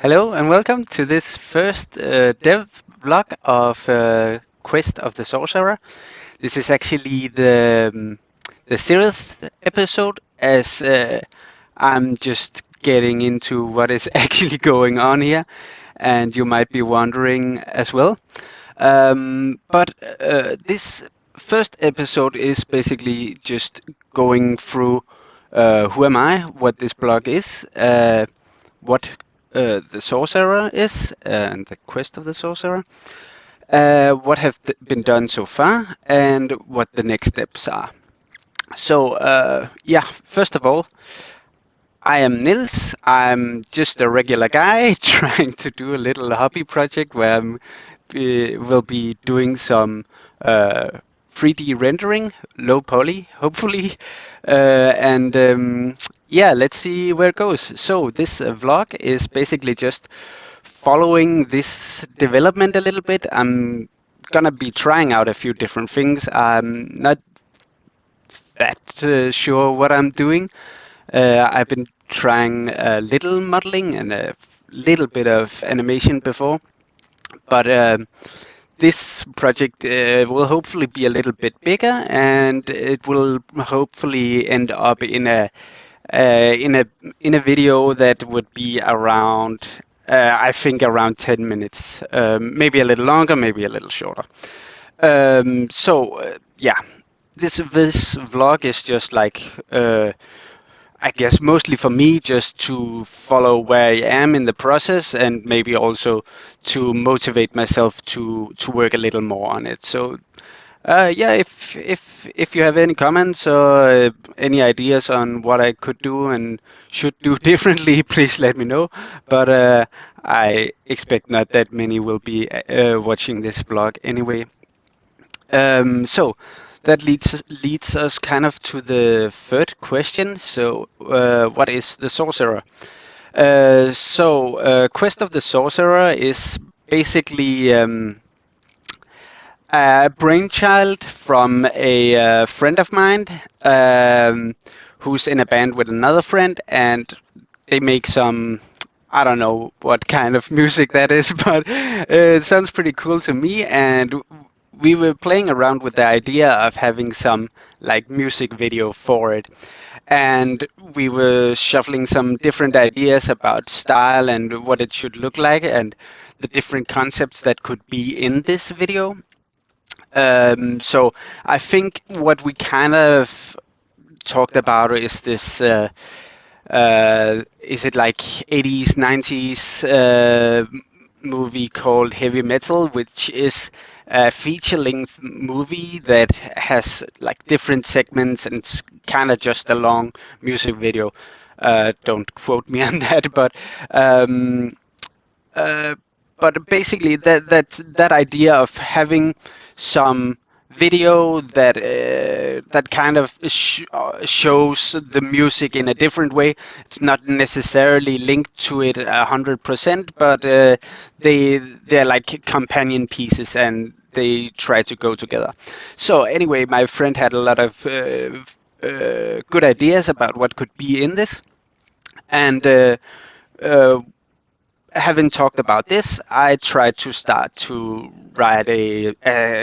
Hello and welcome to this first dev vlog of Quest of the Sorcerer. This is actually the 0th episode, as I'm just getting into what is actually going on here, and you might be wondering as well. But this first episode is basically just going through who am I, what this blog is, what the Sorcerer is, and the quest of the Sorcerer, what have been done so far, and what the next steps are. So, yeah, first of all, I am Nils. I'm just a regular guy trying to do a little hobby project where will be doing some uh, 3D rendering, low poly, hopefully. And yeah, let's see where it goes. So this vlog is basically just following this development a little bit. I'm gonna be trying out a few different things. I'm not that sure what I'm doing. I've been trying a little modeling and a little bit of animation before, but this project will hopefully be a little bit bigger, and it will hopefully end up in uh, in a a video that would be around, I think, around 10 minutes, maybe a little longer, maybe a little shorter. So yeah, this vlog is just like. I guess mostly for me, just to follow where I am in the process, and maybe also to motivate myself to work a little more on it. So yeah, if you have any comments or any ideas on what I could do and should do differently, please let me know. But I expect not that many will be watching this vlog anyway. So that leads us kind of to the third question. So, what is the Sorcerer? Quest of the Sorcerer is basically a brainchild from a friend of mine, um, who's in a band with another friend, and they make some. I don't know what kind of music that is, but it sounds pretty cool to me. And we were playing around with the idea of having some like music video for it. And we were shuffling some different ideas about style and what it should look like and the different concepts that could be in this video. So I think what we kind of talked about is this. Is it like 80s, 90s movie called Heavy Metal, which is a feature-length movie that has like different segments and it's kind of just a long music video. Don't quote me on that, um, uh, but basically that idea of having some video that kind of shows the music in a different way. It's not necessarily linked to it 100%, but they're like companion pieces and they try to go together. So anyway, my friend had a lot of good ideas about what could be in this, and uh, having talked about this, I tried to start to write a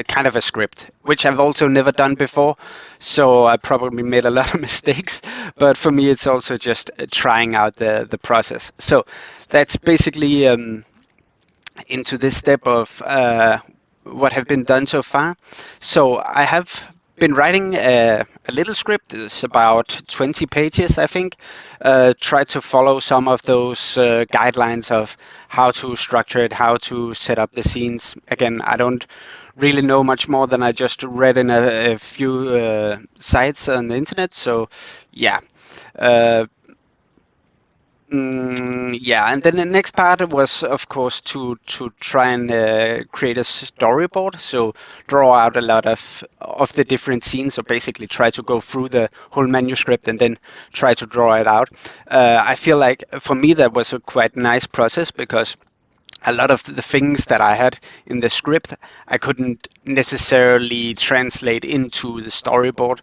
kind of a script, which I've also never done before. So I probably made a lot of mistakes, but for me, it's also just trying out the process. So that's basically into this step of what have been done so far. So I have been writing a little script. It's about 20 pages, I think. Try to follow some of those guidelines of how to structure it, how to set up the scenes. Again, I don't really know much more than I just read in a few sites on the internet. So yeah. Uh, yeah, and then the next part was, of course, to try and create a storyboard. So draw out a lot of the different scenes. So basically, try to go through the whole manuscript and then try to draw it out. I feel like for me that was a quite nice process because a lot of the things that I had in the script, I couldn't necessarily translate into the storyboard.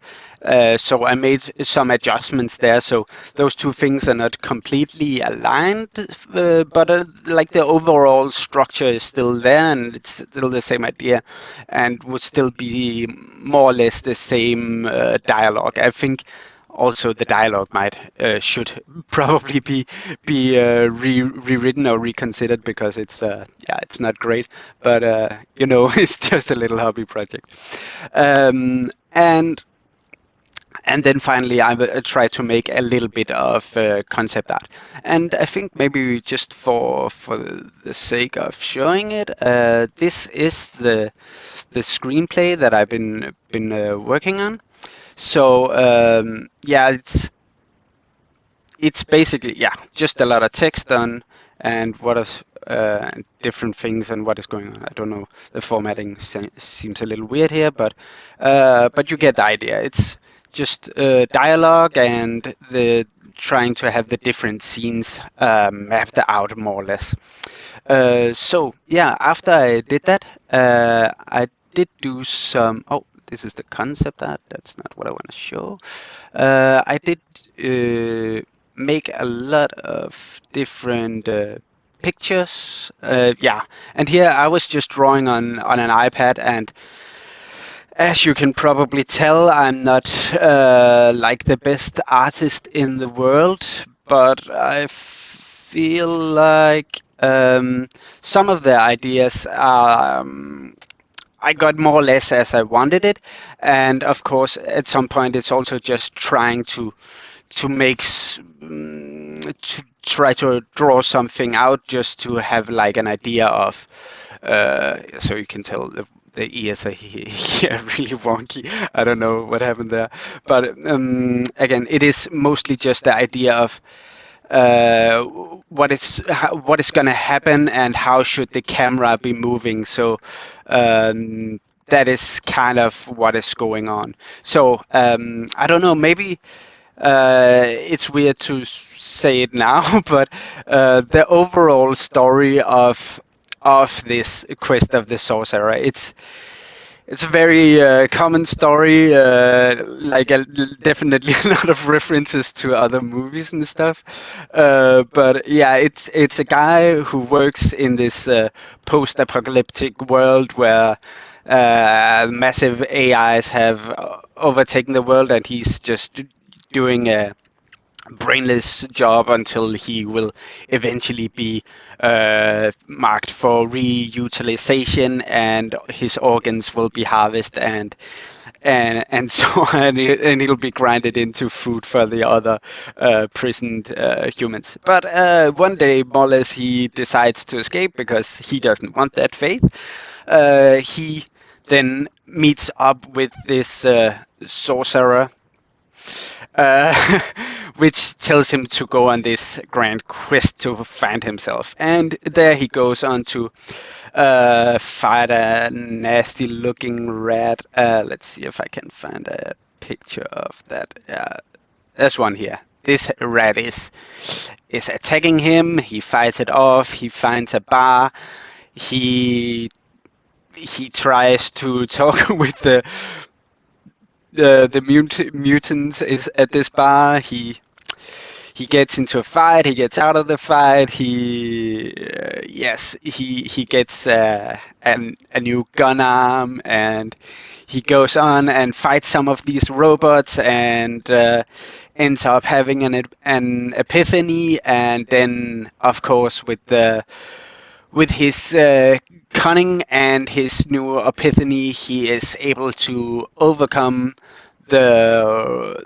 So I made some adjustments there. So those two things are not completely aligned, but like the overall structure is still there, and it's still the same idea, and would still be more or less the same dialogue. I think also the dialogue might should probably be rewritten or reconsidered because it's yeah, it's not great, but you know, it's just a little hobby project. And then finally I tried to make a little bit of concept art, and I think maybe just for the sake of showing it, this is the screenplay that I've been working on. So yeah, it's basically, yeah, just a lot of text on and what is different things and what is going on. I don't know, the formatting seems a little weird here, but you get the idea. It's just dialogue and the trying to have the different scenes mapped out more or less. So yeah, after I did that, I did do some. Oh, this is the concept art. That's not what I want to show. I did make a lot of different pictures. Yeah, and here I was just drawing on an iPad, and as you can probably tell, I'm not like the best artist in the world, but I feel like some of the ideas are. I got more or less as I wanted it, and of course, at some point, it's also just trying to make to try to draw something out, just to have like an idea of. So you can tell the ears are here really wonky. I don't know what happened there, but again, it is mostly just the idea of uh, what is going to happen and how should the camera be moving. So that is kind of what is going on. So I don't know, maybe it's weird to say it now, but the overall story of this quest of the sorcerer, it's a very common story, like definitely a lot of references to other movies and stuff. But yeah, it's a guy who works in this post-apocalyptic world where massive AIs have overtaken the world, and he's just doing a brainless job until he will eventually be marked for reutilization, and his organs will be harvested and so on, and he'll be grinded into food for the other prisoned humans. But one day, more or less, he decides to escape because he doesn't want that faith. He then meets up with this sorcerer, uh, which tells him to go on this grand quest to find himself. And there he goes on to fight a nasty looking rat. Let's see if I can find a picture of that. There's one here. This rat is attacking him. He fights it off. He finds a bar. He he tries to talk with the mutants is at this bar. He gets into a fight. He gets out of the fight. He gets a new gun arm, and he goes on and fights some of these robots, and ends up having an epiphany. And then, of course, with his cunning and his new epiphany, he is able to overcome the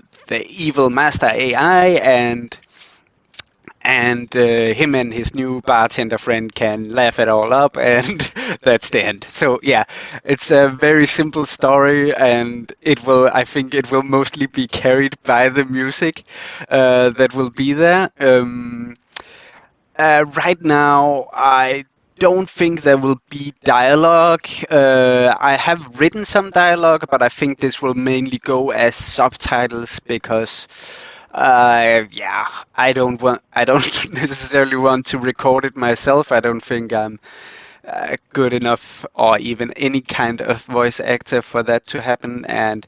evil master AI, and him and his new bartender friend can laugh it all up, and that's the end. So yeah, it's a very simple story, and I think it will mostly be carried by the music that will be there. Right now, I don't think there will be dialogue. I have written some dialogue, but I think this will mainly go as subtitles because Yeah, I don't necessarily want to record it myself. I don't think I'm good enough or even any kind of voice actor for that to happen. And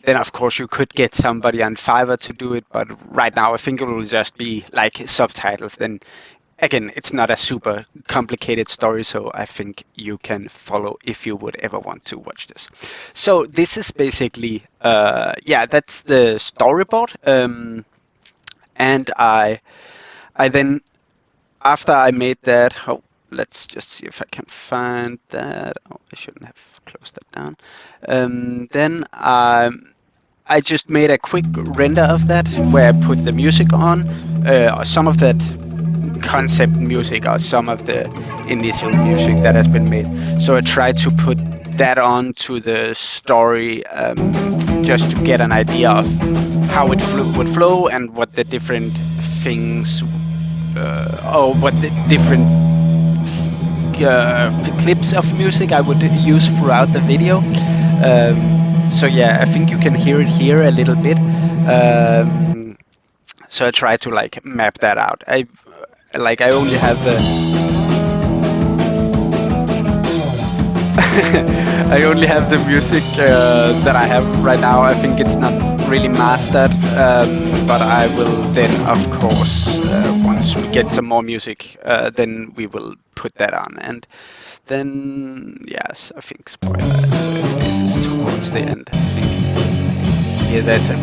then, of course, you could get somebody on Fiverr to do it, but right now I think it will just be like subtitles. Then again, it's not a super complicated story, so I think you can follow if you would ever want to watch this. So this is basically, yeah, that's the storyboard. And I then, after I made that, oh, let's just see if I can find that. Oh, I shouldn't have closed that down. Then I just made a quick render of that where I put the music on, some of that concept music or some of the initial music that has been made. So I tried to put that on to the story, just to get an idea of how it would flow and what the different things, or what the different clips of music I would use throughout the video. So yeah, I think you can hear it here a little bit. So I try to like map that out. I only have the I only have the music that I have right now. I think it's not really mastered, but I will then, of course, once we get some more music, then we will put that on. And then, yes, I think spoiler. This is towards the end. I think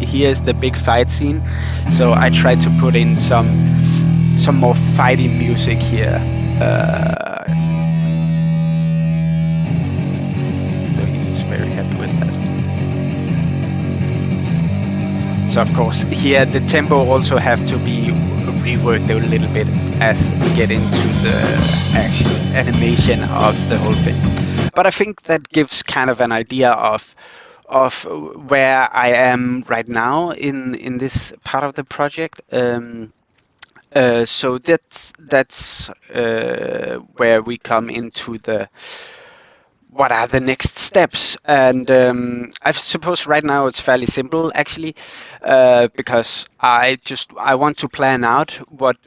here's the big fight scene. So I tried to put in some more fighting music here. Uh, so he's very happy with that. So of course here the tempo also have to be reworked a little bit as we get into the actual animation of the whole thing. But I think that gives kind of an idea of where I am right now in this part of the project. So that's where we come into the what are the next steps. And I suppose right now it's fairly simple actually, because I want to plan out what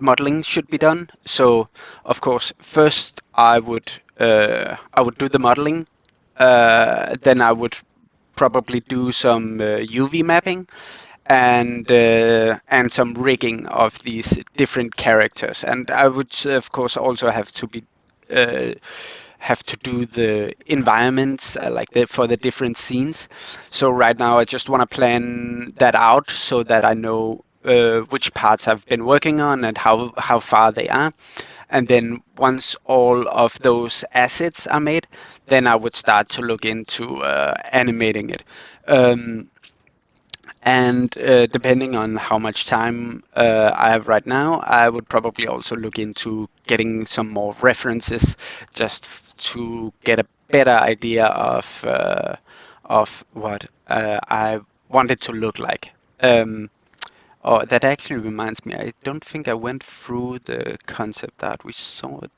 modeling should be done. So of course first I would do the modeling, then I would probably do some UV mapping and some rigging of these different characters. And I would of course also uh, have to do the environments, for the different scenes. So right now I just want to plan that out so that I know which parts I've been working on and how far they are. And then once all of those assets are made, then I would start to look into animating it. And depending on how much time I have right now, I would probably also look into getting some more references just to get a better idea of what I want it to look like. Oh, that actually reminds me, I don't think I went through the concept art. We saw it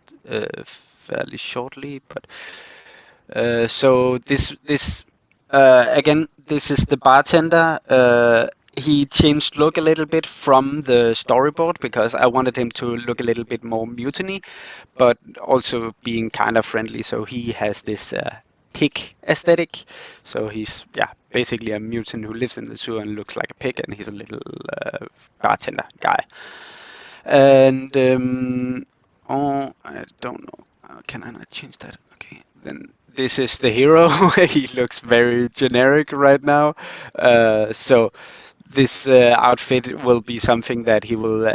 fairly shortly, but so this again, this is the bartender. He changed look a little bit from the storyboard because I wanted him to look a little bit more mutiny, but also being kind of friendly. So he has this pig aesthetic. So he's, yeah, basically a mutant who lives in the zoo and looks like a pig, and he's a little bartender guy. And oh, I don't know. Can I not change that? Okay, then this is the hero. He looks very generic right now. So this outfit will be something that he will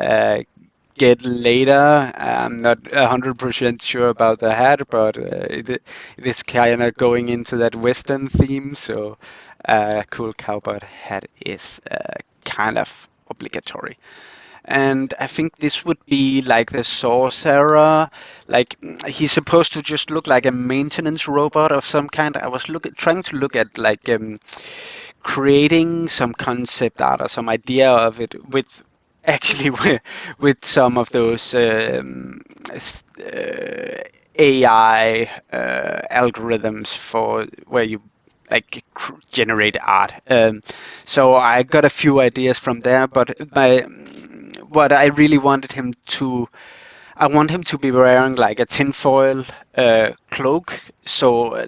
get later. I'm not 100% sure about the hat, but it is kind of going into that Western theme. So cool cowboy hat is kind of obligatory. And I think this would be like the Sourcerror. Like he's supposed to just look like a maintenance robot of some kind. I was trying to look at like creating some concept art or some idea of it with actually with some of those AI algorithms for where you like generate art. So I got a few ideas from there, but what I really wanted him to, I want him to be wearing like a tinfoil cloak. So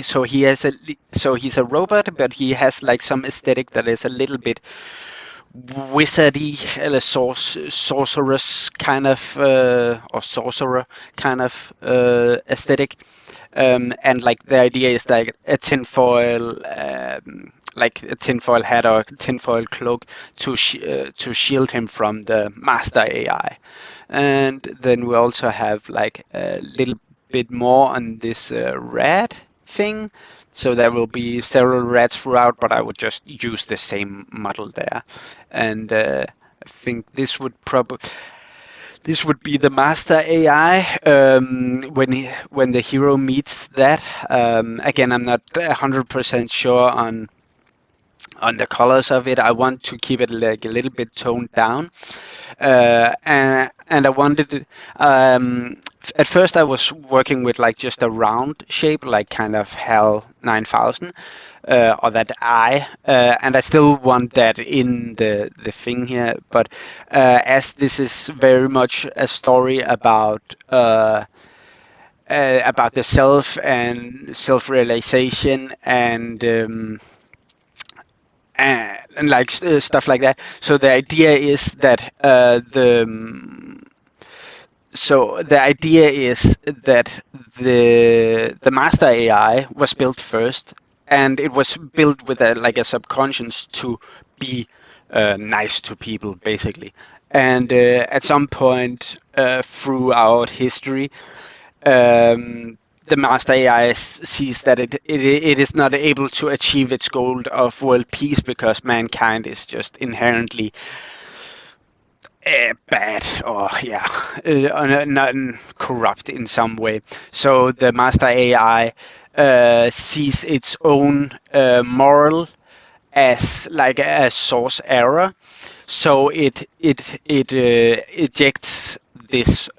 so he has so he's a robot, but he has like some aesthetic that is a little bit wizardy, sorceress kind of or sorcerer kind of aesthetic. And like the idea is like like a tinfoil hat or tinfoil cloak to shield him from the master AI. And then we also have like a little bit more on this rat thing. So there will be several rats throughout, but I would just use the same model there. And I think this would be the master AI when the hero meets that. Again, I'm not 100% sure on the colors of it. I want to keep it like a little bit toned down, and I wanted it. At first, I was working with like just a round shape, like kind of Hell 9000, or that eye, and I still want that in the thing here. But as this is very much a story about the self and self-realization and like stuff like that. So the idea is that the idea is that the master AI was built first, and it was built with a like a subconscious to be nice to people, basically. And at some point throughout history, the master AI sees that it is not able to achieve its goal of world peace because mankind is just inherently bad or not corrupt in some way. So the master AI sees its own moral as like a source error. So it ejects this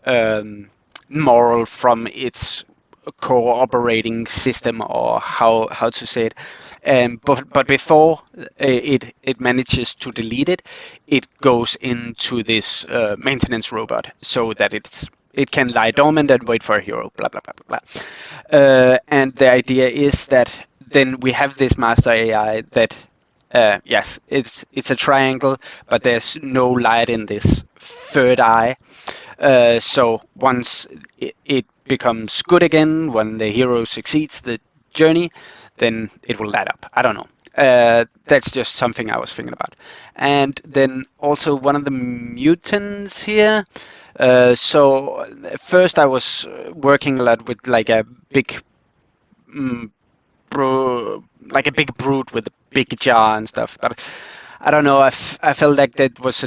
moral from its cooperating system, or how to say it. But before it manages to delete it, it goes into this maintenance robot so that it can lie dormant and wait for a hero. Blah blah blah blah blah. And the idea is that then we have this master AI that yes, it's a triangle, but there's no light in this third eye. So once it becomes good again, when the hero succeeds the journey, then it will light up. I don't know. That's just something I was thinking about. And then also one of the mutants here. So first I was working a lot with like a big mm, like a big brute with a big jaw and stuff. But I don't know. I felt like that was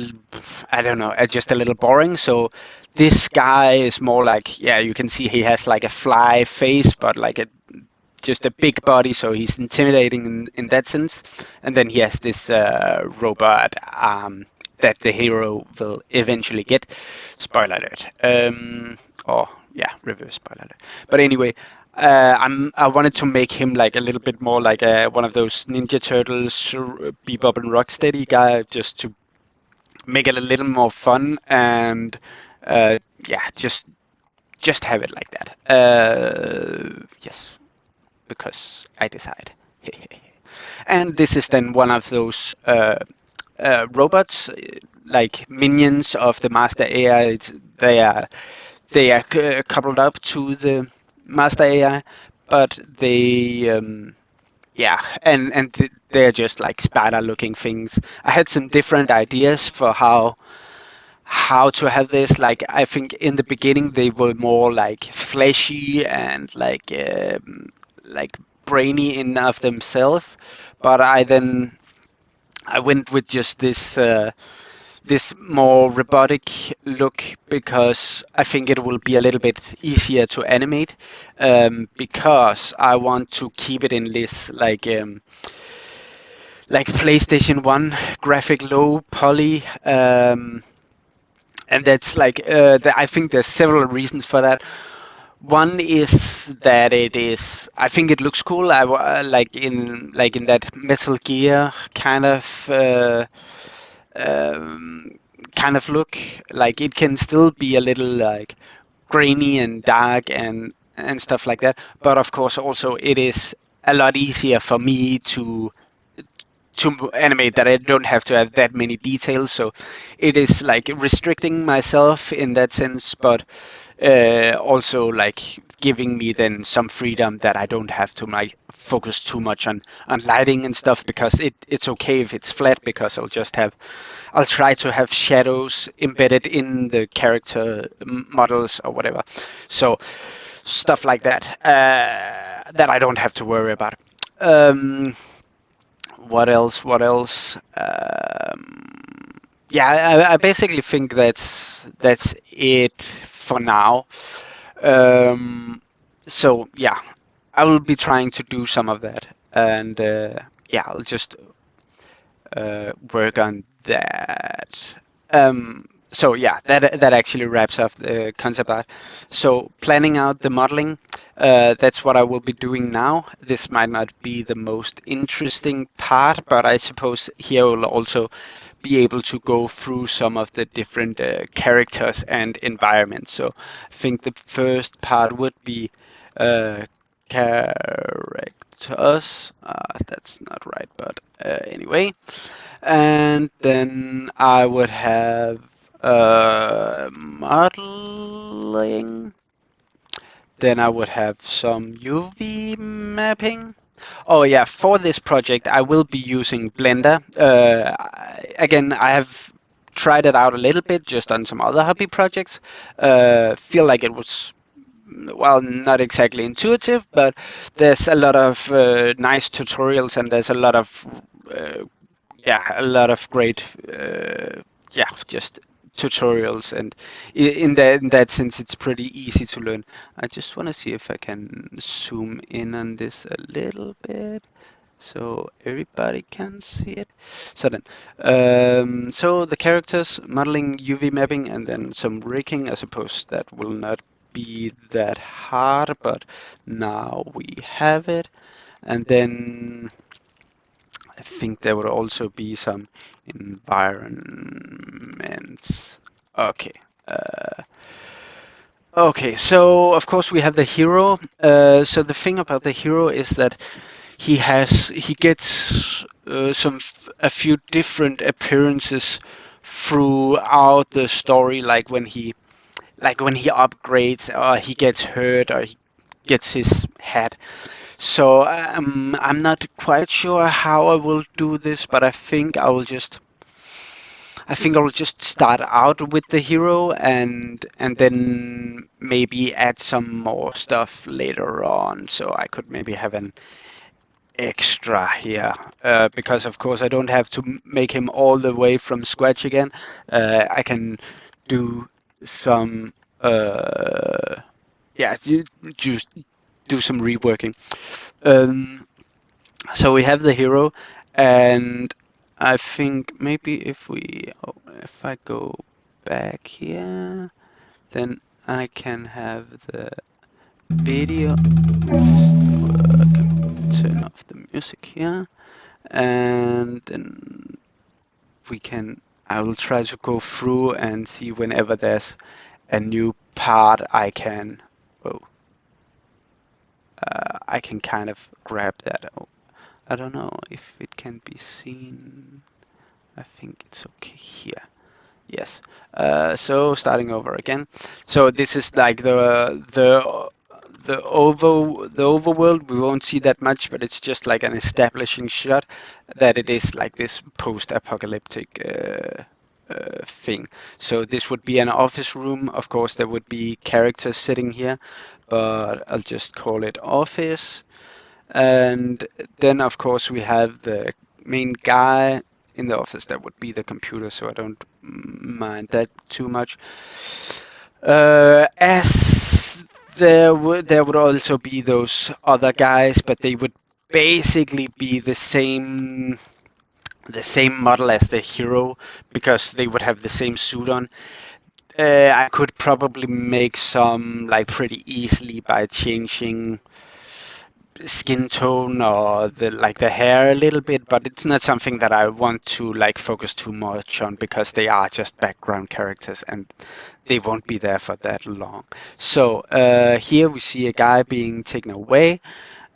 I don't know, just a little boring. So this guy is more like, yeah, you can see he has like a fly face, but like a just a big body, so he's intimidating in that sense. And then he has this robot that the hero will eventually get. Spoiler alert. Or yeah, reverse spoiler alert. But anyway, I wanted to make him like a little bit more like one of those Ninja Turtles, Bebop and Rocksteady guy, just to make it a little more fun and yeah, just have it like that. Yes, because I decide. And this is then one of those robots, like minions of the master AI. They are coupled up to the master AI, but they yeah, and they're just like spider-looking things. I had some different ideas for how to have this. Like I think in the beginning they were more like fleshy and like brainy in of themselves, but I went with just this more robotic look because I think it will be a little bit easier to animate, because I want to keep it in this like PlayStation 1 graphic low poly, and that's like I think there's several reasons for that. One is that it is. I think it looks cool. Like in that Metal Gear um, kind of look. Like it can still be a little like grainy and dark and stuff like that. But of course, also it is a lot easier for me to animate that I don't have to have that many details. So it is like restricting myself in that sense, but also like giving me then some freedom that I don't have to like focus too much on lighting and stuff because it's okay if it's flat because I'll try to have shadows embedded in the character models or whatever. So stuff like that that I don't have to worry about. Um, what else? What else? Yeah, I basically think that's it for now. Um, so yeah, I will be trying to do some of that, and yeah, I'll just work on that. So yeah, that actually wraps up the concept art. So planning out the modeling, that's what I will be doing now. This might not be the most interesting part, but I suppose here we'll also be able to go through some of the different characters and environments. So I think the first part would be uh, characters. That's not right, but anyway. And then I would have modeling. Then I would have some UV mapping. Oh yeah, for this project I will be using Blender. Again, I have tried it out a little bit just on some other hobby projects. Feel like it was well, not exactly intuitive, but there's a lot of nice tutorials and there's a lot of uh, yeah, a lot of great yeah, just tutorials and in that sense it's pretty easy to learn. I just want to see if I can zoom in on this a little bit so everybody can see it. So then, so the characters, modeling, UV mapping, and then some rigging. I suppose that will not be that hard, but now we have it. And then I think there would also be some environments. Okay. Uh, okay, so of course we have the hero. So the thing about the hero is that he gets a few different appearances throughout the story, like when he upgrades or he gets hurt or he gets his hat. So I'm not quite sure how I will do this, but I think I'll just start out with the hero and then maybe add some more stuff later on. So I could maybe have an extra here because of course I don't have to make him all the way from scratch again. I can do some yeah, just do some reworking. Um, so we have the hero, and I think maybe if I go back here, then I can have the video. I can turn off the music here, and then we can. I will try to go through and see whenever there's a new part oh, I can kind of grab that. Oh, I don't know if it can be seen. I think it's okay here. Yes. So starting over again. So this is like the overworld. We won't see that much, but it's just like an establishing shot that it is like this post-apocalyptic thing. So this would be an office room. Of course, there would be characters sitting here, but I'll just call it office. And then, of course, we have the main guy in the office. That would be the computer, so I don't mind that too much. As there would also be those other guys, but they would basically be the same model as the hero because they would have the same suit on. I could probably make some like pretty easily by changing skin tone or the hair a little bit, but it's not something that I want to like focus too much on because they are just background characters and they won't be there for that long. So here we see a guy being taken away,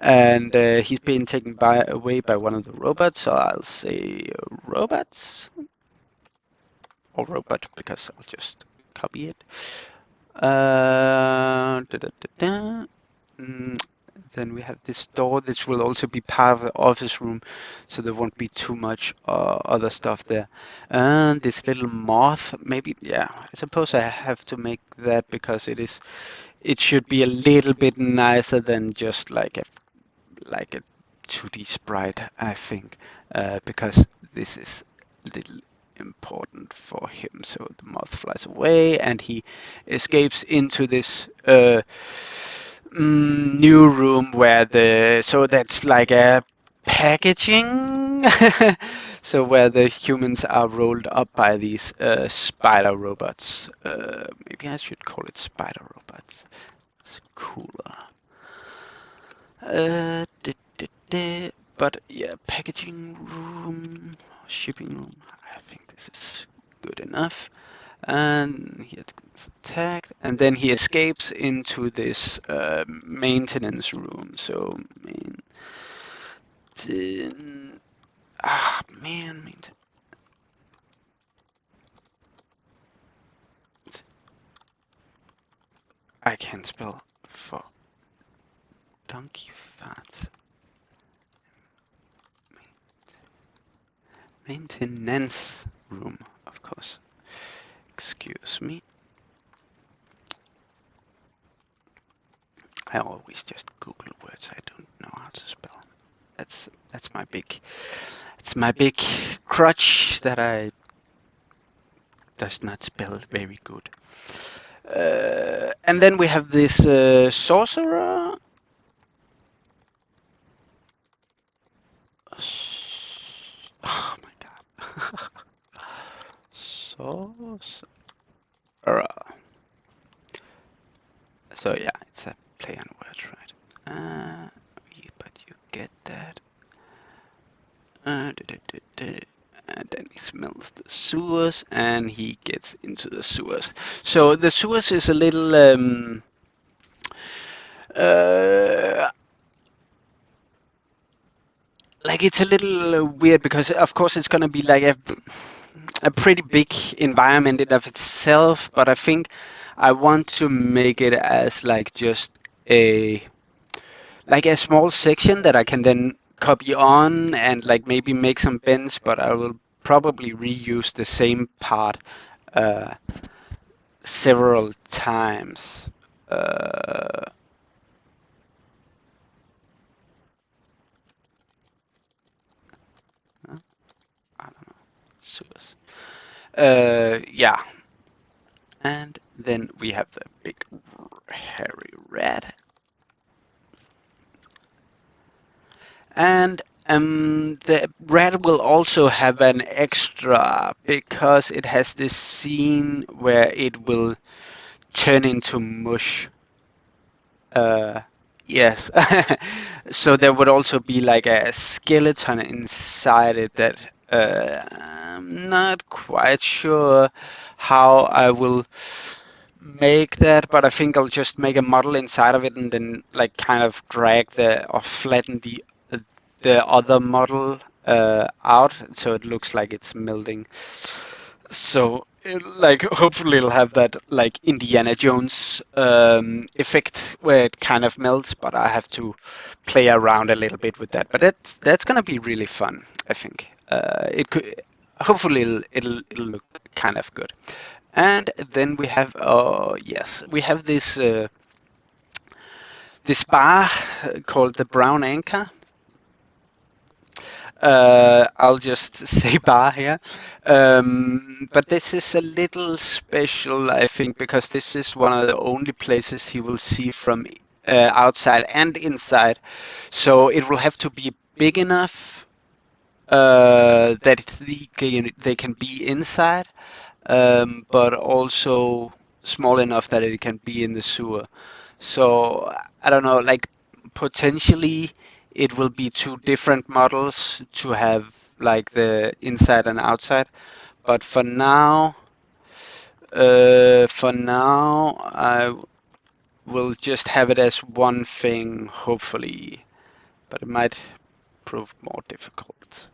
and he's being taken away by one of the robots. So I'll say robots or robot because I'll just copy it. Da, da, da, da. Mm, then we have this door. This will also be part of the office room, so there won't be too much other stuff there. And this little moth, maybe, yeah, I suppose I have to make that because it should be a little bit nicer than just like a 2D sprite, I think, because this is little important for him. So the moth flies away and he escapes into this new room where so that's like a packaging. So where the humans are rolled up by these spider robots. Maybe I should call it spider robots. It's cooler. But yeah, packaging room, shipping room. I think this is good enough. And he gets attacked, and then he escapes into this maintenance room. So maintenance. I can't spell for donkey farts. Maintenance room, of course. Excuse me. I always just Google words I don't know how to spell. That's my big crutch that I does not spell very good. And then we have this sorcerer. Oh my god. Sorcerer. So yeah, it's a play on words, right? But you get that. And then he smells the sewers and he gets into the sewers. So the sewers is a little uh, like it's a little weird because of course it's gonna be like a pretty big environment in of itself, but I think I want to make it as like just a a small section that I can then copy on and like maybe make some bends, but I will probably reuse the same part uh, several times. Uh, I don't know. Sewers. Yeah, and then we have the big hairy rat. And the rat will also have an extra because it has this scene where it will turn into mush. Uh, yes. So there would also be like a skeleton inside it that I'm not quite sure how I will make that, but I think I'll just make a model inside of it and then like kind of drag or flatten the other model out so it looks like it's melting. So like hopefully it'll have that like Indiana Jones effect where it kind of melts, but I have to play around a little bit with that. But that's gonna be really fun, I think. It could hopefully it'll look kind of good. And then we have yes, we have this bar called the Brown Anchor. I'll just say bar here. But this is a little special, I think, because this is one of the only places he will see from outside and inside. So it will have to be big enough that they can be inside. but also small enough that it can be in the sewer. So I don't know, like potentially it will be two different models to have like the inside and outside. But for now, I will just have it as one thing, hopefully. But it might prove more difficult.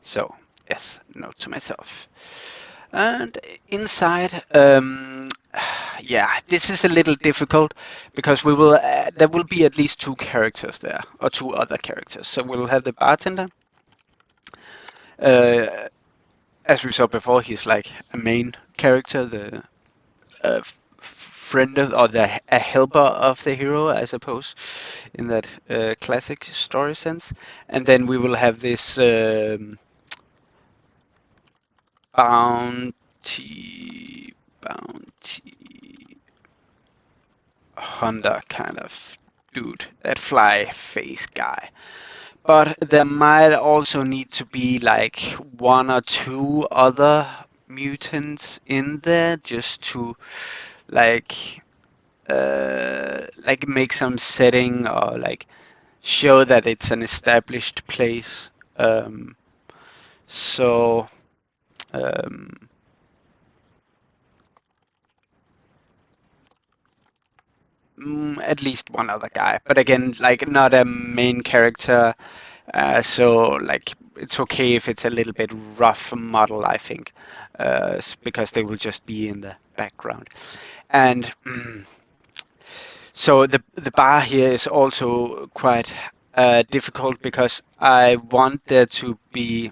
So yes, note to myself. And inside, yeah, this is a little difficult because we will there will be at least two characters there, or two other characters. So we'll have the bartender. Uh, as we saw before, he's like a main character, the friend of, or a helper of the hero, I suppose, in that classic story sense. And then we will have this bounty bounty hunter kind of dude, that fly face guy. But there might also need to be like one or two other mutants in there just to like make some setting or like show that it's an established place. Um, so um, at least one other guy, but again, like not a main character. So like it's okay if it's a little bit rough model, I think, because they will just be in the background. And so the bar here is also quite difficult because I want there to be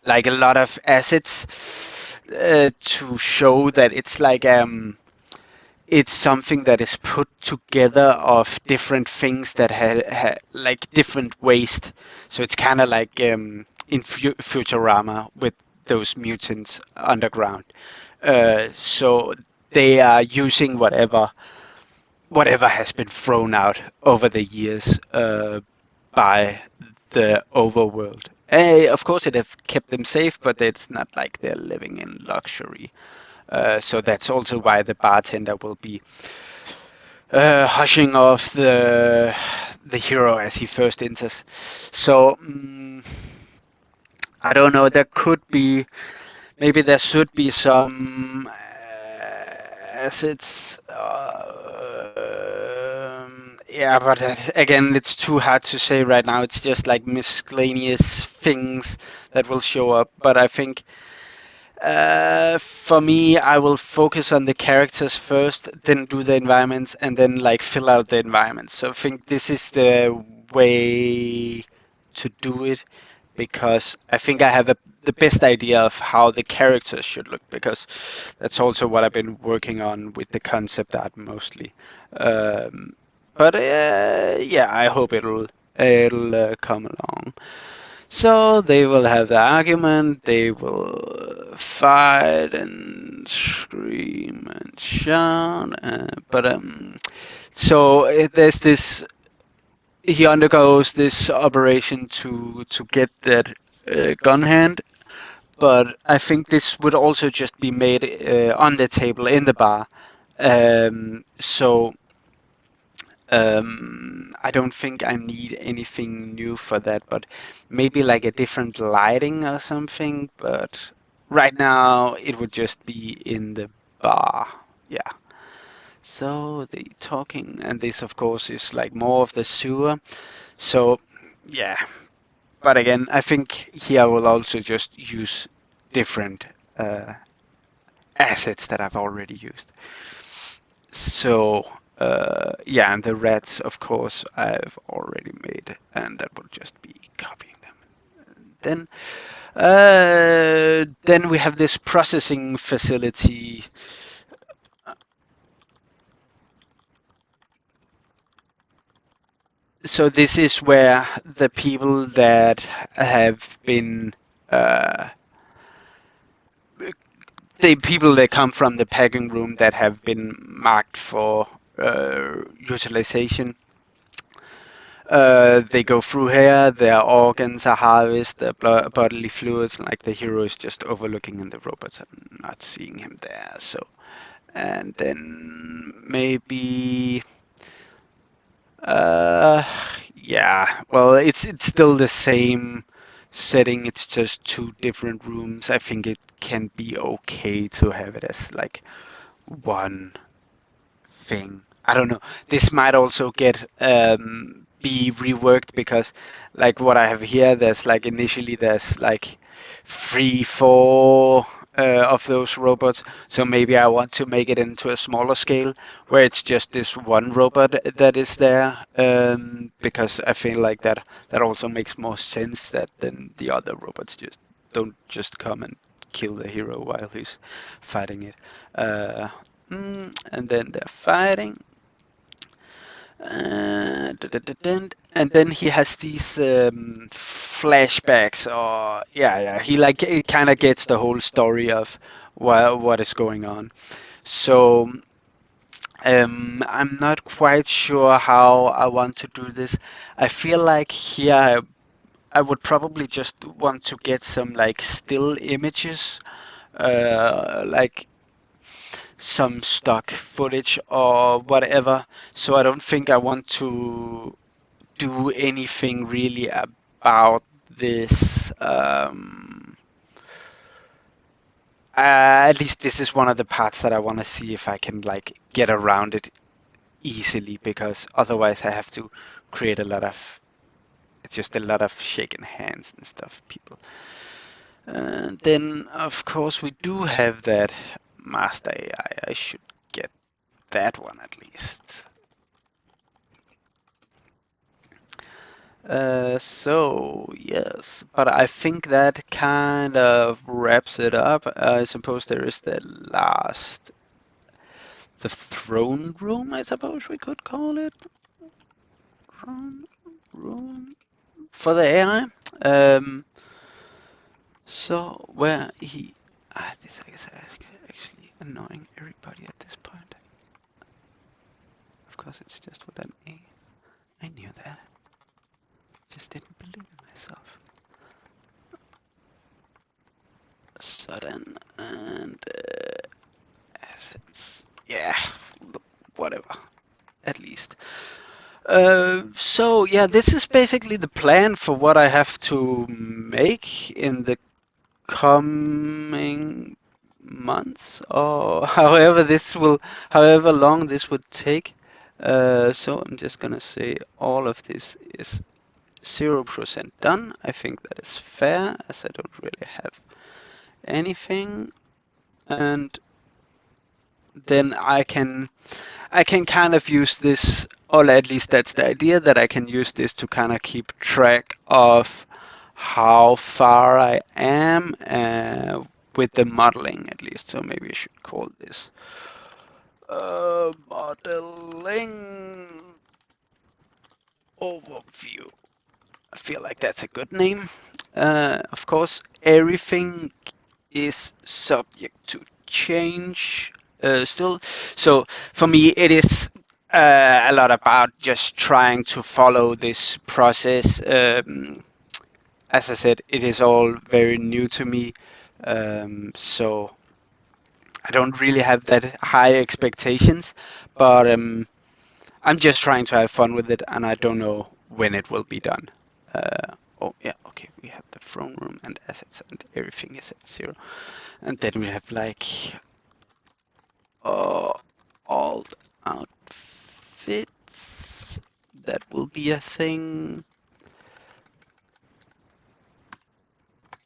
like a lot of assets to show that it's like it's something that is put together of different things that like different waste. So it's kind of like in Futurama with those mutants underground. So they are using whatever has been thrown out over the years by the overworld. Of course, it have kept them safe, but it's not like they're living in luxury. So that's also why the bartender will be hushing off the hero as he first enters. So I don't know. There could be maybe there should be some assets. Yeah, but again, it's too hard to say right now. It's just like miscellaneous things that will show up. But I think for me, I will focus on the characters first, then do the environments, and then like fill out the environments. So I think this is the way to do it because I think I have the best idea of how the characters should look because that's also what I've been working on with the concept art mostly. Um, but yeah, I hope it'll come along. So they will have the argument, they will fight and scream and shout, but there's this. He undergoes this operation to get that gun hand, but I think this would also just be made on the table in the bar. So I don't think I need anything new for that, but maybe like a different lighting or something. But right now it would just be in the bar. Yeah. So the talking, and this of course is like more of the sewer. So yeah. But again, I think here I will also just use different uh, assets that I've already used. So yeah, and the rats, of course, I've already made, and that will just be copying them. Then we have this processing facility. So this is where the people that have been uh, the people that come from the packing room that have been marked for utilization They go through here, their organs are harvested, their bodily fluids, like the hero is just overlooking and the robots are not seeing him there. So, and then maybe, uh, yeah, well, it's still the same setting. It's just two different rooms. I think it can be okay to have it as like one thing. I don't know. This might also get be reworked because, like what I have here, there's like initially there's like three, four of those robots. So maybe I want to make it into a smaller scale where it's just this one robot that is there, because I feel like that also makes more sense that than the other robots just don't just come and kill the hero while he's fighting it. Uh, and then they're fighting. And then he has these flashbacks, or yeah, he like it kind of gets the whole story of what is going on. So I'm not quite sure how I want to do this. I feel like here I would probably just want to get some like still images, like some stock footage or whatever. So I don't think I want to do anything really about this. At least this is one of the parts that I want to see if I can like get around it easily, because otherwise I have to create a lot of, it's just a lot of shaking hands and stuff, people. And then of course we do have that master AI. I should get that one at least. So yes, but I think that kind of wraps it up. I suppose there is the last, the throne room, I suppose we could call it. Throne room for the AI. So where he, this is actually annoying everybody at this point. Of course, it's just with an A. I knew that. Just didn't believe in myself. Sudden and assets. Yeah, whatever. At least. So yeah, this is basically the plan for what I have to make in the coming months, or however long this would take. So I'm just gonna say all of this is 0% done. I think that is fair, as I don't really have anything, and then I can kind of use this, or at least that's the idea, that I can use this to kind of keep track of how far I am with the modeling, at least. So maybe I should call this modeling overview. I feel like that's a good name. Of course, everything is subject to change still. So for me, it is a lot about just trying to follow this process. As I said, it is all very new to me. So I don't really have that high expectations, but I'm just trying to have fun with it, and I don't know when it will be done. Oh yeah, okay, we have the throne room and assets, and everything is at 0. And then we have like uh, all outfits. That will be a thing.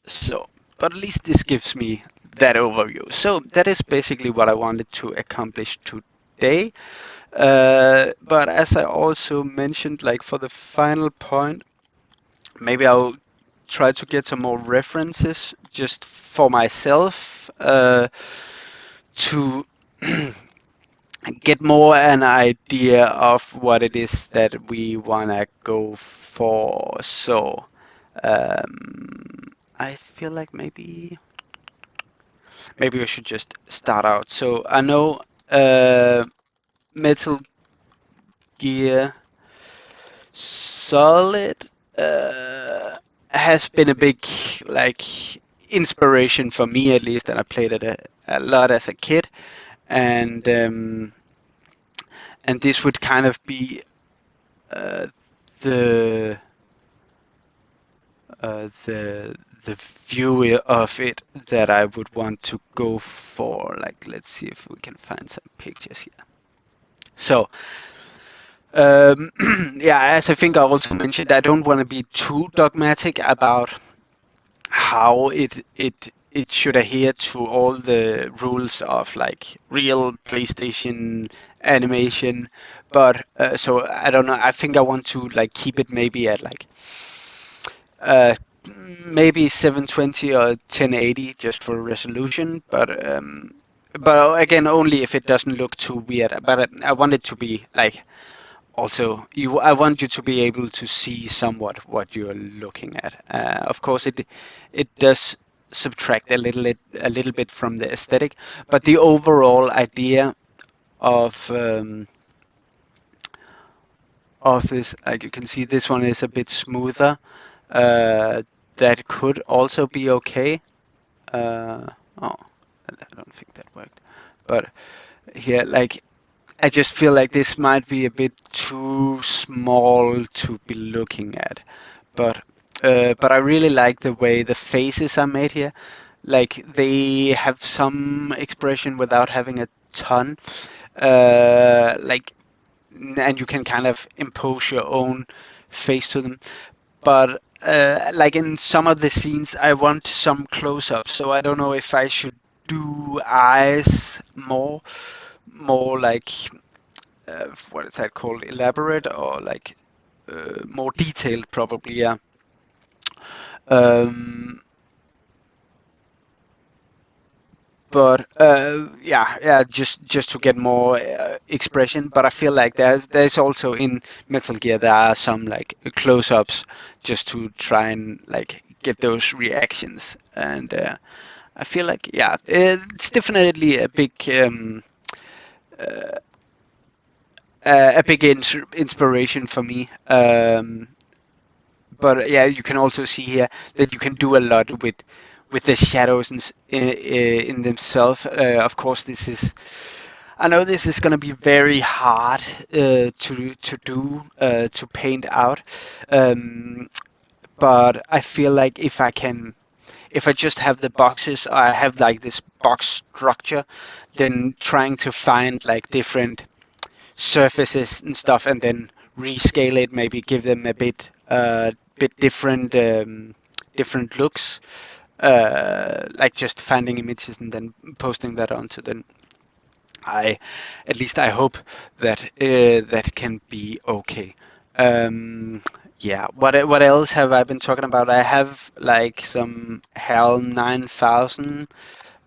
So, but at least this gives me that overview. So that is basically what I wanted to accomplish today. But as I also mentioned, like for the final point, maybe I'll try to get some more references just for myself, to get more an idea of what it is that we wanna go for. So I feel like maybe we should just start out. So I know Metal Gear Solid uh, has been a big like inspiration for me at least, and I played it a lot as a kid, and um, and this would kind of be uh, the the view of it that I would want to go for. Like, let's see if we can find some pictures here. So, um, yeah, as I think I also mentioned, I don't want to be too dogmatic about how it should adhere to all the rules of like real PlayStation animation, but so I don't know. I think I want to like keep it maybe at like uh, maybe 720 or 1080 just for resolution, but again only if it doesn't look too weird. But I want it to be like also I want you to be able to see somewhat what you're looking at. Of course, it does subtract a little bit from the aesthetic, but the overall idea of um, of this, like you can see, this one is a bit smoother. Uh, that could also be okay. Uh, oh, I don't think that worked. But here, like, I just feel like this might be a bit too small to be looking at. But but I really like the way the faces are made here. Like they have some expression without having a ton. Like, and you can kind of impose your own face to them. But like in some of the scenes, I want some close-ups. So I don't know if I should do eyes more like what is that called? Elaborate or like more detailed, probably. Yeah. Um, but yeah, just to get more expression. But I feel like there's also in Metal Gear there are some like close-ups just to try and like get those reactions. And I feel like yeah, it's definitely uh, a big inspiration for me. But yeah, you can also see here that you can do a lot with the shadows in themselves. Of course, this is I know this is going to be very hard to do to paint out, um, but I feel like if I just have the boxes, or I have like this box structure, then trying to find like different surfaces and stuff, and then rescale it, maybe give them a bit different different looks, like just finding images and then posting that onto. Then I, at least I hope that that can be okay. Um, yeah. What else have I been talking about? I have like some HAL 9000.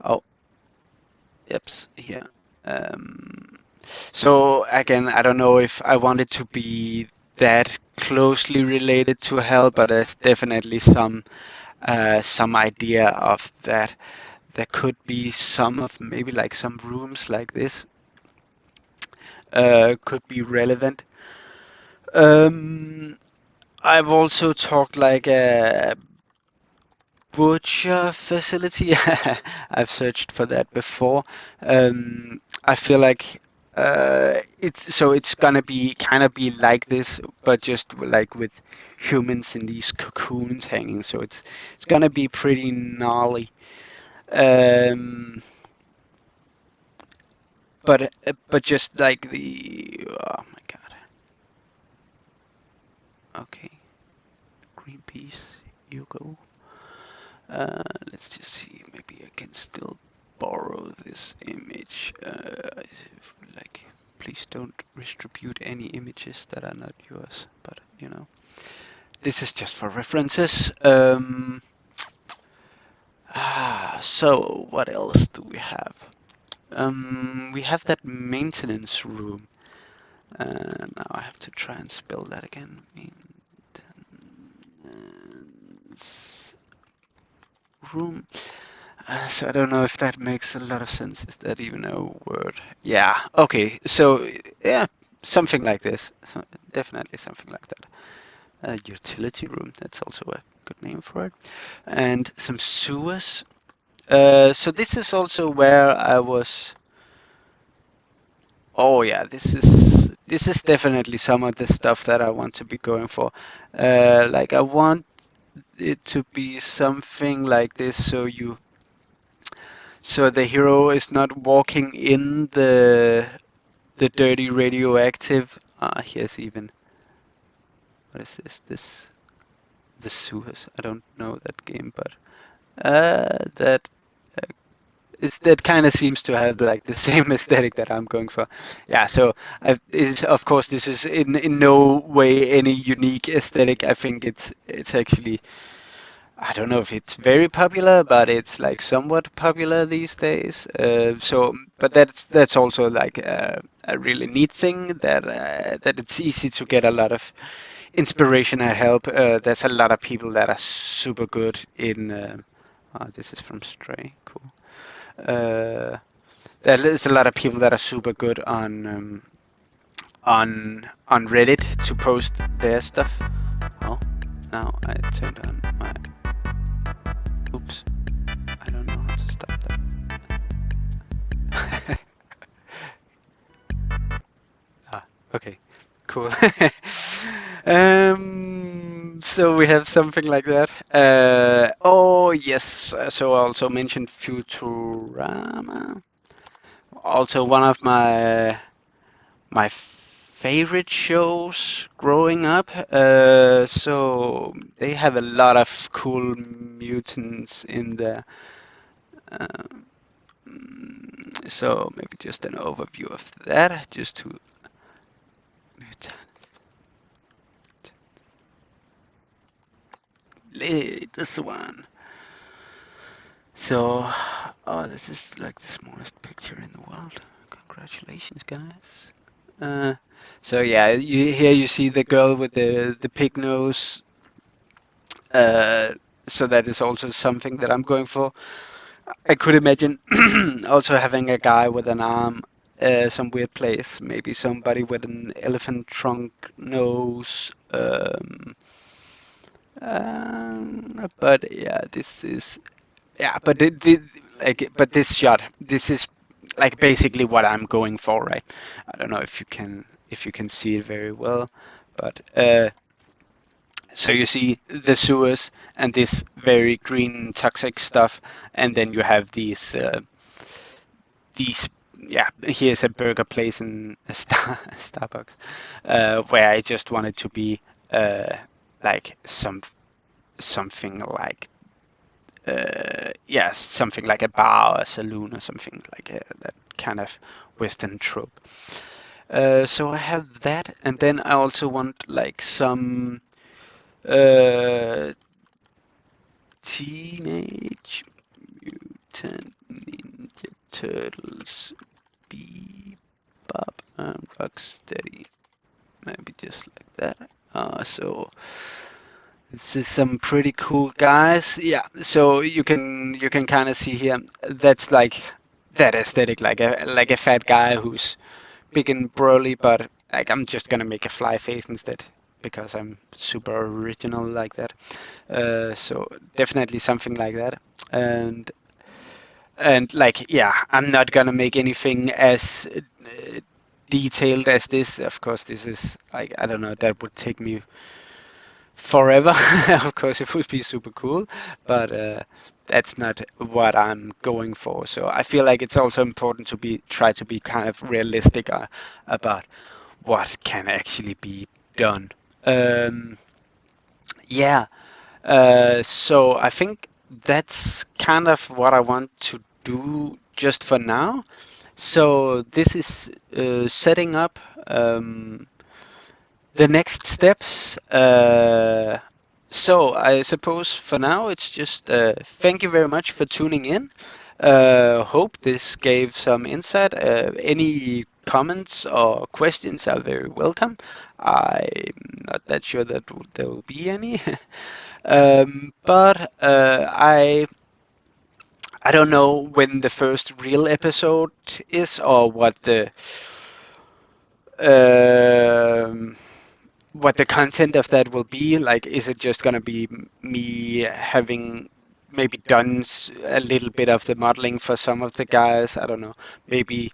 Oh, yep, here. Um, So again, I don't know if I want it to be that closely related to hell, but there's definitely some idea of that. There could be some of maybe like some rooms like this could be relevant. Um, I've also talked like a butcher facility. I've searched for that before. I feel like it's gonna be kind of be like this, but just like with humans in these cocoons hanging. So it's gonna be pretty gnarly. Um, but just like the oh my god. Okay, Greenpeace, you go. Let's just see. Maybe I can still borrow this image. Like, please don't distribute any images that are not yours. But you know, this is just for references. So what else do we have? We have that maintenance room. Now I have to try and spell that again. Maintenance room. So I don't know if that makes a lot of sense. Is that even a word? Yeah. Okay. So yeah, something like this. So definitely something like that. A utility room. That's also a good name for it. And some sewers. So this is also where I was. Oh yeah, this is definitely some of the stuff that I want to be going for. Like I want it to be something like this, so the hero is not walking in the dirty radioactive. Here's even what is this? This the sewers. I don't know that game, but that that kind of seems to have like the same aesthetic that I'm going for. Yeah, so is of course this is in no way any unique aesthetic. I think it's actually I don't know if it's very popular, but it's like somewhat popular these days. But that's also like a really neat thing that it's easy to get a lot of inspiration and help. There's a lot of people that are super good in. This is from Stray. Cool. Uh, there's a lot of people that are super good on Reddit to post their stuff. Oh, now I turned on my. Oops, I don't know how to stop that. Okay, cool. So we have something like that. Oh yes, so I also mentioned Futurama. Also one of my favorite shows growing up. So they have a lot of cool mutants in the. Uh, so maybe just an overview of that, just to. This one. So, oh, this is like the smallest picture in the world. Congratulations, guys. Uh, so yeah, here you see the girl with the pig nose. Uh, so that is also something that I'm going for. I could imagine also having a guy with an arm, some weird place. Maybe somebody with an elephant trunk nose. But yeah, this is yeah, but but this shot, this is like basically what I'm going for, right? I don't know if you can see it very well, but so you see the sewers and this very green toxic stuff, and then you have these yeah. Here's a burger place and a Starbucks, where I just wanted to be like something like yes, something like a bar or a saloon or something like that kind of Western trope. So I have that, and then I also want like some uh, Teenage Mutant Ninja Turtles Bebop and Rocksteady, maybe just like that. So this is some pretty cool guys. Yeah, so you can kind of see here. That's like that aesthetic, like a fat guy who's big and burly, but like I'm just gonna make a fly face instead because I'm super original like that. So definitely something like that. And like yeah, I'm not gonna make anything as detailed as this. Of course, this is like I don't know. That would take me forever. Of course, it would be super cool, but that's not what I'm going for. So I feel like it's also important to be try to be kind of realistic about what can actually be done. Um, yeah. So I think that's kind of what I want to do just for now. So this is setting up. The next steps. So I suppose for now it's just thank you very much for tuning in. Hope this gave some insight. Any comments or questions are very welcome. I'm not that sure that there will be any, but I don't know when the first real episode is or what the um, what the content of that will be. Like, is it just gonna be me having maybe done a little bit of the modeling for some of the guys? I don't know. Maybe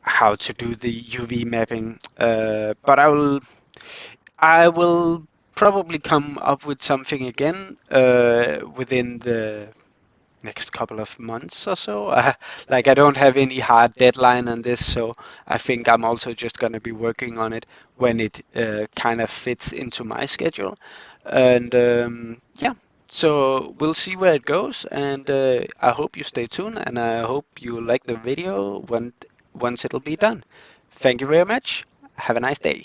how to do the UV mapping. But I will probably come up with something again within the next couple of months or so. Like, I don't have any hard deadline on this, so I think I'm also just going to be working on it when it kind of fits into my schedule. And yeah, so we'll see where it goes. And I hope you stay tuned, and I hope you like the video once it'll be done. Thank you very much. Have a nice day.